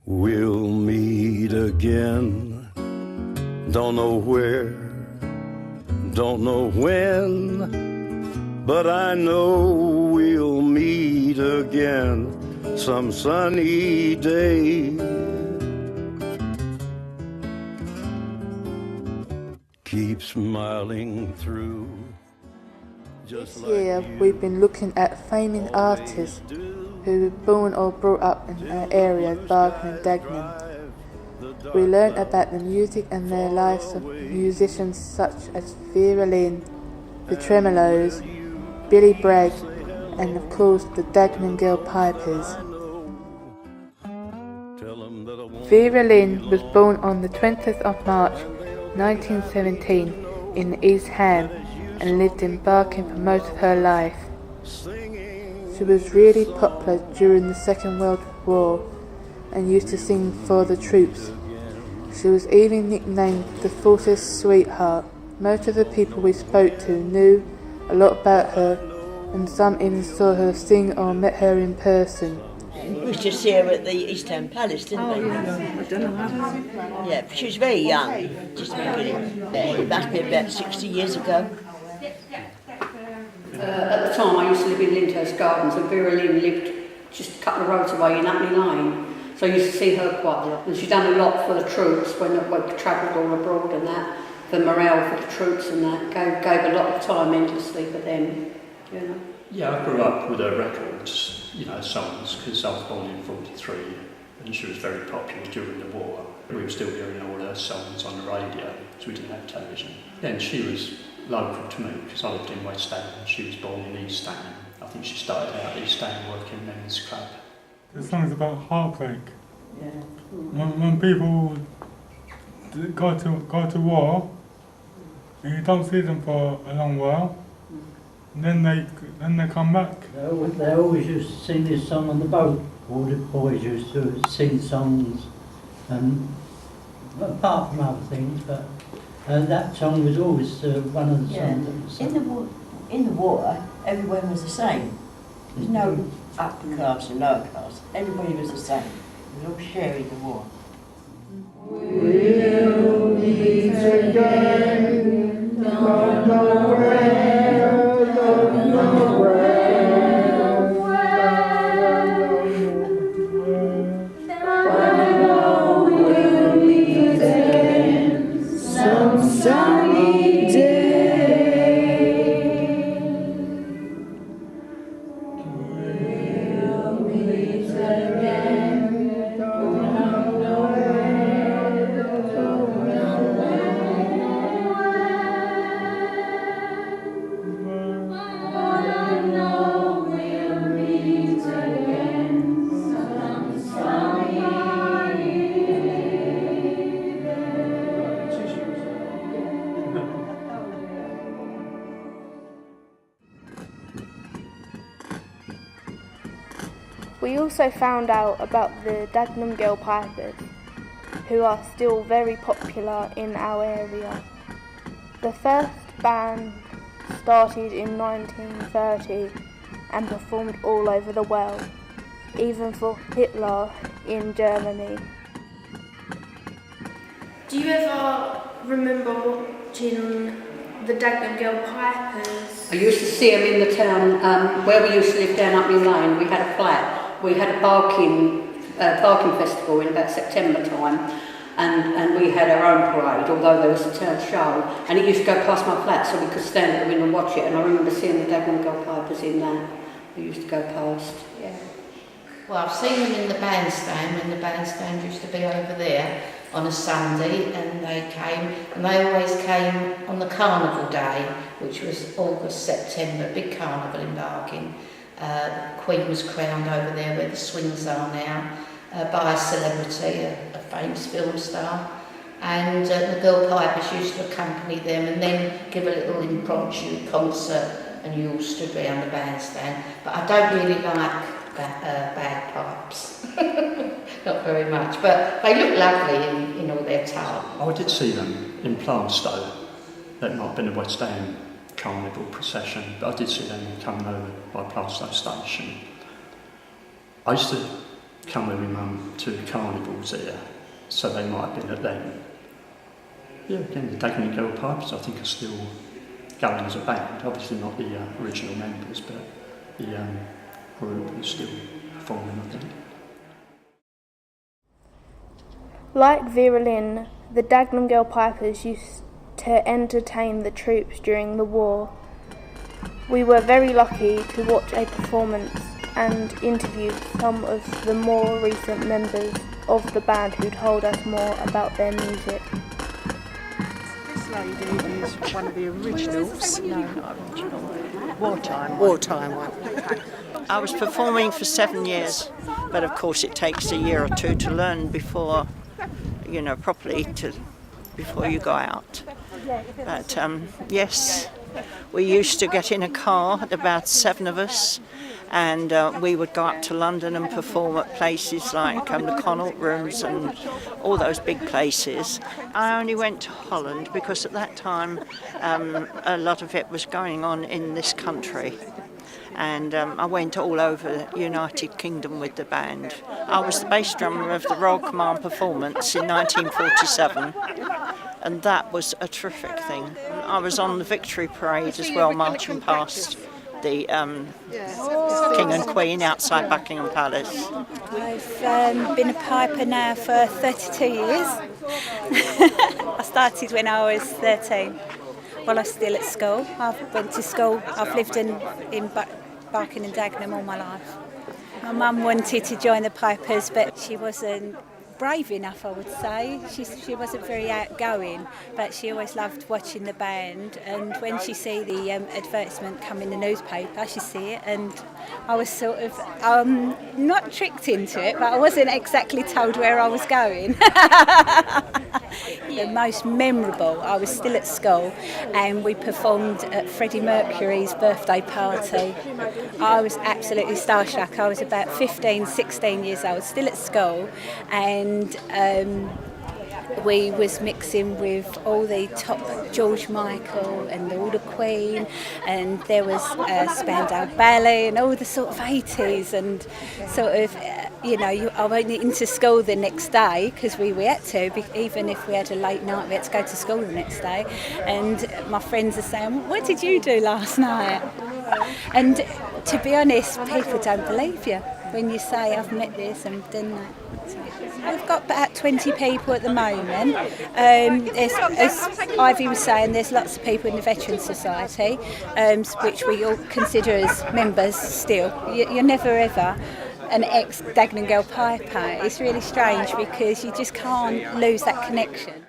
We'll meet again. Don't know where, don't know when, but I know we'll meet again some sunny day. Keep smiling through. This year we've been looking at famous artists who were born or brought up in our area of Barking and Dagenham. We learned about the music and their lives of musicians such as Vera Lynn, the Tremolos, Billy Bragg, and of course the Dagenham Girl Pipers. Vera Lynn was born on the 20th of March 1917 in East Ham and lived in Barking for most of her life. She was really popular during the Second World War and used to sing for the troops. She was even nicknamed the Force's Sweetheart. Most of the people we spoke to knew a lot about her, and some even saw her sing or met her in person. We used to see her at the East Ham Palace, didn't we? I don't know. Yeah, she was very young, just beginning. It must be about 60 years ago. At the time I used to live in Lyndhurst Gardens and Vera Lynn lived just a couple of roads away in Hackney Lane. So I used to see her quite a lot. And she's done a lot for the troops when we travelled all abroad and that, for morale for the troops and that. Gave a lot of time endlessly for them, you know. Yeah, I grew up with her records, you know, songs, because I was born in 43 and she was very popular during the war. We were still hearing all her songs on the radio because we didn't have television. Then she was local to me because I lived in West Ham. She was born in East Ham. I think she started out at East Ham working men's club. The song's about heartbreak. Yeah. When people go to war, and you don't see them for a long while, then they come back. They always used to sing this song on the boat. All the boys used to sing songs, and apart from other things, but that song was always one of the songs that was sung. In the war, everyone was the same. There's no upper class and lower class. Everybody was the same. We were all sharing the war. We'll meet again, don't know where, don't know where, but I know we'll meet again some sunny day. We'll meet again, don't know where, don't know where, but I know we'll meet again some sunny day. We also found out about the Dagenham Girl Pipers, who are still very popular in our area. The first band started in 1930 and performed all over the world, even for Hitler in Germany. Do you ever remember watching the Dagenham Girl Pipers? I used to see them in the town where we used to live down Hackney Lane. We had a flat. We had a barking festival in about September time, and we had our own parade, although there was a town show, and it used to go past my flat so we could stand at the window and watch it, and I remember seeing the Dagenham Girl Pipers in that. We used to go past, yeah. Well, I've seen them in the bandstand when the bandstand used to be over there on a Sunday, and they always came on the carnival day, which was August, September, big carnival in Barking. The Queen was crowned over there where the swings are now by a celebrity, a famous film star, and the Girl Pipers used to accompany them and then give a little impromptu concert, and you all stood round the bandstand. But I don't really like bagpipes, not very much, but they look lovely in all their tile. I did see them in Plaistow. That might have been a West Ham carnival procession, but I did see them coming over by Plaistow station. I used to come with my mum to carnivals there, so they might have been at them. Yeah, again, the Dagenham Girl Pipers I think are still going as a band, obviously not the original members, but the group is still forming, I think. Like Vera Lynn, the Dagenham Girl Pipers used to entertain the troops during the war. We were very lucky to watch a performance and interview some of the more recent members of the band who told us more about their music. This lady is one of the originals. No, not original. Wartime one. I was performing for 7 years, but of course it takes a year or two to learn before, properly before you go out. But yes, we used to get in a car, about 7 of us, and we would go up to London and perform at places like the Connaught Rooms and all those big places. I only went to Holland because at that time a lot of it was going on in this country. And I went all over the United Kingdom with the band. I was the bass drummer of the Royal Command performance in 1947, and that was a terrific thing. I was on the Victory Parade as well, marching past the King and Queen outside Buckingham Palace. I've been a piper now for 32 years. I started when I was 13. While I was still at school. I went to school. I've lived in Barking and Dagenham all my life. My mum wanted to join the Pipers, but she wasn't brave enough, I would say. She wasn't very outgoing, but she always loved watching the band. And when she see the advertisement come in the newspaper, she see it, and I was sort of not tricked into it, but I wasn't exactly told where I was going. The most memorable, I was still at school and we performed at Freddie Mercury's birthday party. I was absolutely starstruck. I was about 15, 16 years old, still at school, and we was mixing with all the top George Michael and all the Queen, and there was Spandau Ballet and all the sort of 80s, and sort of I went into school the next day because we had to, even if we had a late night, we had to go to school the next day. And my friends are saying, "What did you do last night?" And to be honest, people don't believe you when you say, "I've met this and done that." We've got about 20 people at the moment. As Ivy was saying, there's lots of people in the Veterans Society, which we all consider as members still. You're never ever an ex-Dagenham Girl Piper. It's really strange because you just can't lose that connection.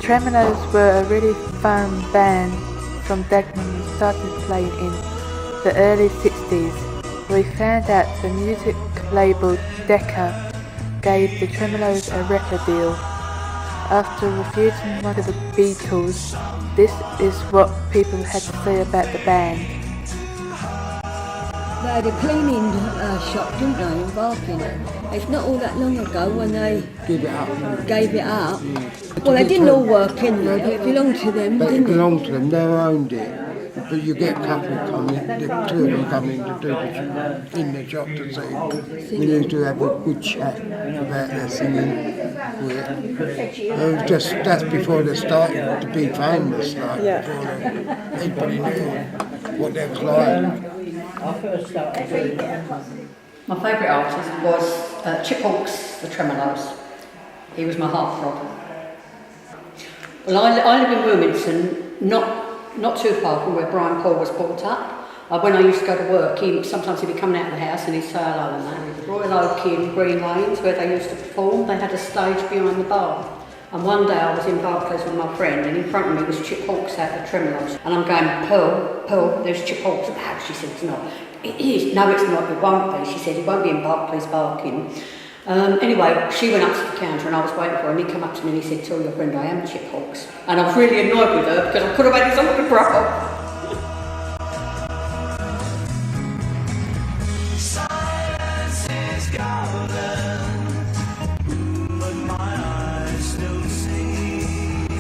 Tremolos were a really fun band from Dagenham who started playing in the early 60s. We found out the music label Decca gave the Tremolos a record deal. After refusing one of the Beatles, this is what people had to say about the band. They had a cleaning shop, didn't they, in Barking? It's not all that long ago when they gave it up. Well, they didn't all work in there, it belonged to them, but didn't it belonged to them, they owned it. But you get a couple coming, the two of them coming to do the in the shop to sing. We used to have a good chat about their singing. It was that's before they started to be famous, like before everybody knew what they was like. My favourite artist was Chip Hawkes, the Tremolos. He was my heartthrob. Well, I live in Wilmington, not too far from where Brian Paul was brought up. When I used to go to work, sometimes he'd be coming out of the house and he'd say hello and that. Royal Oak in Green Lanes, where they used to perform, they had a stage behind the bar. And one day I was in Barclays with my friend, and in front of me was Chip Hawkes out of Tremolos. And I'm going, Pearl, there's Chip Hawkes. No, she said, it's not. It is. No, it's not. It won't be. She said, it won't be in Barclays Barking. Anyway, she went up to the counter and I was waiting for her, and he came up to me and he said, tell your friend I am Chip Hawkes. And I was really annoyed with her because I could have had his autograph.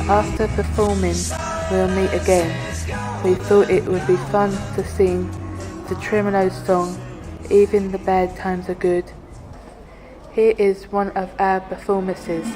After performing We'll Meet Again, we thought it would be fun to sing the Tremolo's song, Even the Bad Times Are Good. Here is one of our performances.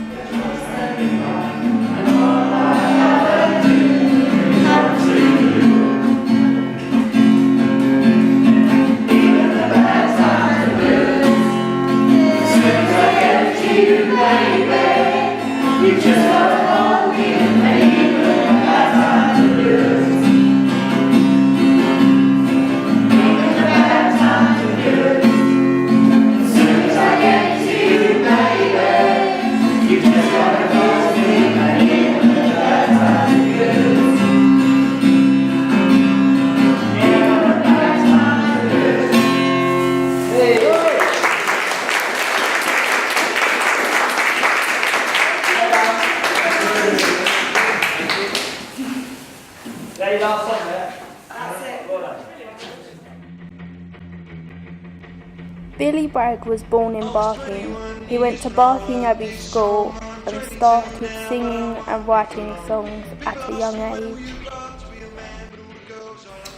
Billy Bragg was born in Barking. He went to Barking Abbey School and started singing and writing songs at a young age.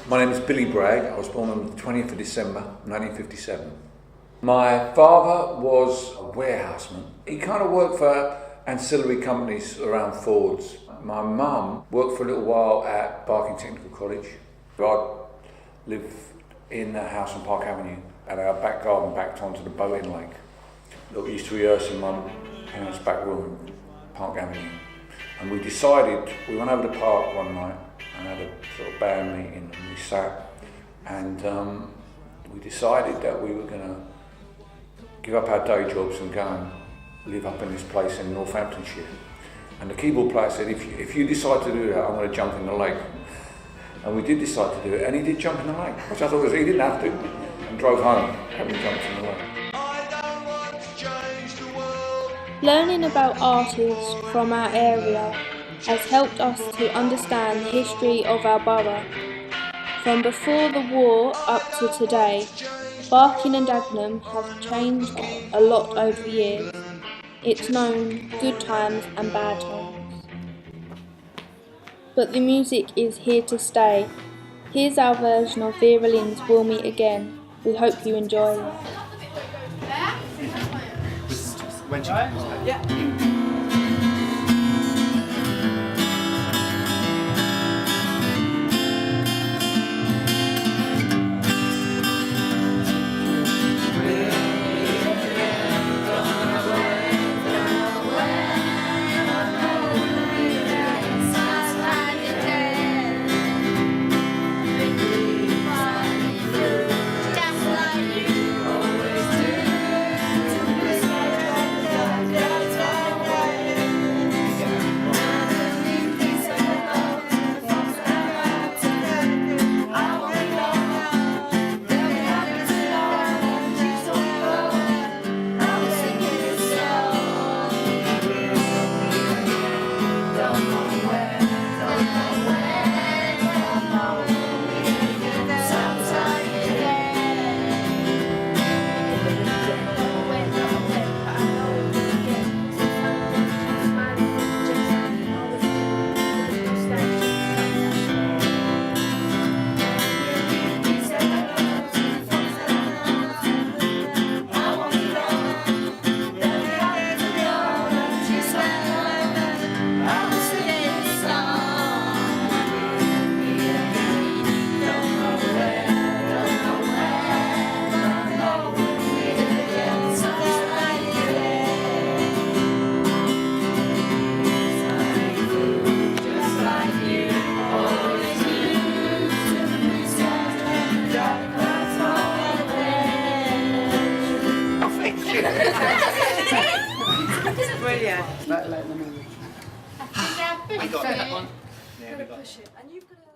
My name is Billy Bragg. I was born on the 20th of December 1957. My father was a warehouseman. He kind of worked for ancillary companies around Fords. My mum worked for a little while at Barking Technical College. I lived in a house on Park Avenue, and our back garden backed onto the boating lake. We used to rehearse in my parents' back room, Park Avenue. And we decided, we went over to Park one night and had a sort of band meeting, and we sat, and we decided that we were going to give up our day jobs and go and live up in this place in Northamptonshire. And the keyboard player said, if you decide to do that, I'm going to jump in the lake. And we did decide to do it, and he did jump in the lake, which I thought was, he didn't have to, and drove home having jumped in the lake. Learning about artists from our area has helped us to understand the history of our borough. From before the war up to today, Barking and Dagenham have changed a lot over the years. It's known good times and bad times. But the music is here to stay. Here's our version of Vera Lynn's We'll Meet Again. We hope you enjoy it. When she comes back. Yeah. Brilliant. We got that one. Yeah, we got it.